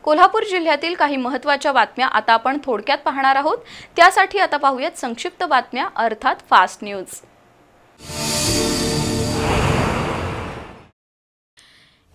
कोल्हापूर जिल्ह्यातील काही महत्त्वाच्या बातम्या आता आपण थोडक्यात पाहणार आहोत। त्यासाठी आता पाहूयात संक्षिप्त बातम्या अर्थात फास्ट न्यूज।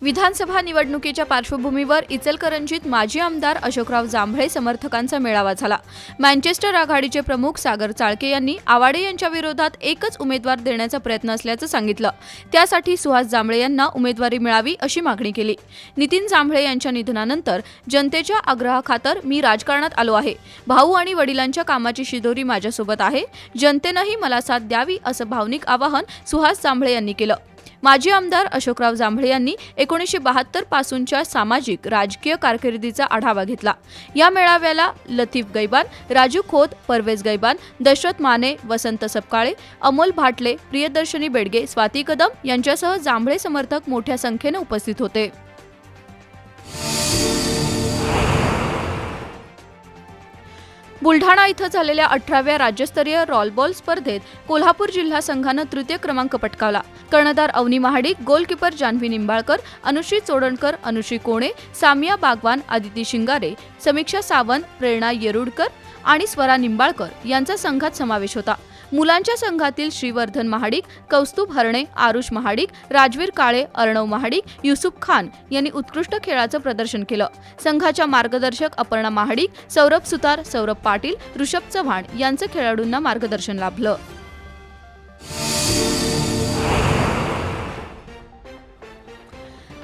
विधानसभा निवडणुकीच्या पार्श्वभूमीवर इचलकरंजीत माजी आमदार अशोकराव जांभळे समर्थकांचा मेळावा झाला। मँचेस्टर आघाडीचे प्रमुख सागर चाळके यांनी आवाडे यांच्या विरोधात एकच उमेदवार देण्याचा प्रयत्न असल्याचं सांगितलं। त्यासाठी सुहास जांभळे यांना उमेदवारी मिळावी अशी मागणी केली। नितीन जांभळे यांच्या निधनानंतर जनतेच्या आग्रहाखातर मी राजकारणात आलो आहे। भाऊ आणि वडिलांच्या कामाची शिदोरी माझ्यासोबत आहे। जनतेनेही मला साथ द्यावी असं भावनिक आवाहन सुहास जांभळे यांनी केलं। माजी आमदार अशोकराव जांभळे यांनी 1972 पासूनच्या सामाजिक राजकीय कारकिर्दीचा आढावा घेतला। या मेळाव्याला लतीफ गैबान, राजू खोत, परवेज गैबान, दशरथ माने, वसंत सपकाळे, अमोल भाटले, प्रियदर्शनी बेडगे, स्वाती कदम यांच्यासह जांभळे समर्थक मोठ्या संख्येने उपस्थित होते। बुलढाणा इथं झालेल्या 18व्या राज्यस्तरीय रॉलबॉल स्पर्धेत कोल्हापूर जिल्हा संघानं तृतीय क्रमांक पटकावला। कर्णधार अवनी महाडिक, गोलकीपर जान्हवी निंबाळकर, अनुश्री चोडणकर, अनुश्री कोणे, सामिया बागवान, आदिती शिंगारे, समीक्षा सावंत, प्रेरणा येरुडकर आणि स्वरा निंबाळकर यांचा संघात समावेश होता। मुलांच्या संघातील श्रीवर्धन महाडिक, कौस्तुभ हरणे, आरुष महाडिक, राजवीर काळे, अर्णव महाडिक, युसुफ खान यांनी उत्कृष्ट खेळाचं प्रदर्शन केलं। संघाच्या मार्गदर्शक अपर्णा महाडिक, सौरभ सुतार, सौरभ पाटील, ऋषभ चव्हाण यांचं खेळाडूंना मार्गदर्शन लाभलं।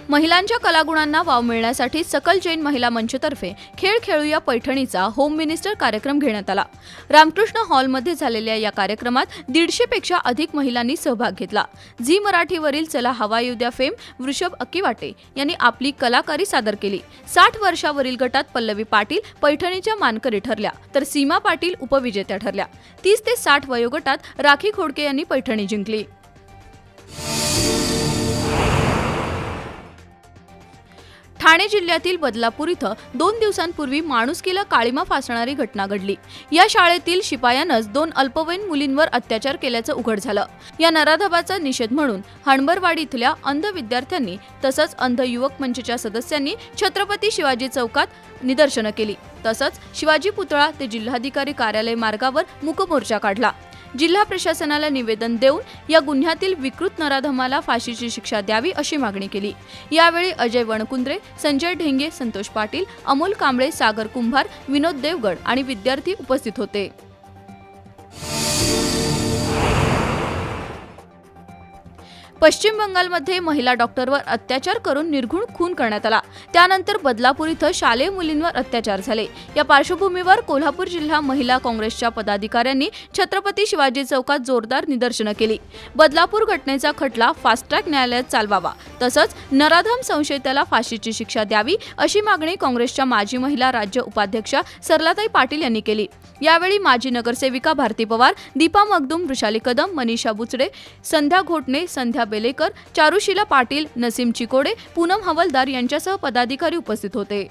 महिलांच्या कलागुणांना वाव मिळण्यासाठी सकल जैन महिला मंचतर्फे खेळ खेळूया पैठणीचा होम मिनिस्टर कार्यक्रम घेण्यात आला। रामकृष्ण हॉलमध्ये झालेल्या या कार्यक्रमात 150 पेक्षा अधिक महिलांनी सहभाग घेतला। झी मराठीवरील चला हवा येऊ द्या फेम वृषभ अक्कीवाटे यांनी आपली कलाकारी सादर केली। 60 वर्षावरील गटात पल्लवी पाटील पैठणीच्या मानकरी ठरल्या, तर सीमा पाटील उपविजेत्या ठरल्या। 30 ते 60 वयोगटात राखी खोडके यांनी पैठणी जिंकली। ठाणे जिल्ह्यातील बदलापूर इथं 2 दिवसांपूर्वी माणुसकीला काळीमा फासणारी घटना घडली। या शाळेतील शिपायानंच 2 अल्पवयीन मुलींवर अत्याचार केल्याचं उघड झालं। या नराधमाचा निषेध म्हणून हणबरवाडी इथल्या अंध विद्यार्थ्यांनी तसंच अंध युवक मंचच्या सदस्यांनी छत्रपती शिवाजी चौकात निदर्शनं केली। तसंच शिवाजी पुतळा ते जिल्हाधिकारी कार्यालय मार्गावर मूक मोर्चा काढला। जिल्हा प्रशासनाला निवेदन देऊन या गुन्ह्यातील विकृत नराधमाला फाशीची शिक्षा द्यावी अशी मागणी केली। यावेळी अजय वणकुंद्रे, संजय ढेंगे, संतोष पाटील, अमोल कांबळे, सागर कुंभार, विनोद देवगड आणि विद्यार्थी उपस्थित होते। पश्चिम बंगालमध्ये महिला डॉक्टरवर अत्याचार करून निर्घृण खून करण्यात आला। त्यानंतर बदलापूर इथं शालेय मुलींवर अत्याचार झाले। या पार्श्वभूमीवर कोल्हापूर जिल्हा महिला काँग्रेसच्या पदाधिकाऱ्यांनी छत्रपती शिवाजी चौकात जोरदार निदर्शनं केली। बदलापूर घटनेचा खटला फास्ट ट्रॅक न्यायालयात चालवावा, तसंच नराधम संशयिताला फाशीची शिक्षा द्यावी अशी मागणी काँग्रेसच्या माजी महिला राज्य उपाध्यक्षा सरलाताई पाटील यांनी केली। यावेळी माजी नगरसेविका भारती पवार, दीपा मगदूम, वृषाली कदम, मनीषा बुचडे, संध्या घोटणे, संध्या बेलेकर, चारुशीला पाटील, नसीम चिकोडे, पूनम हवलदार यांच्यासह पदाधिकारी उपस्थित होते।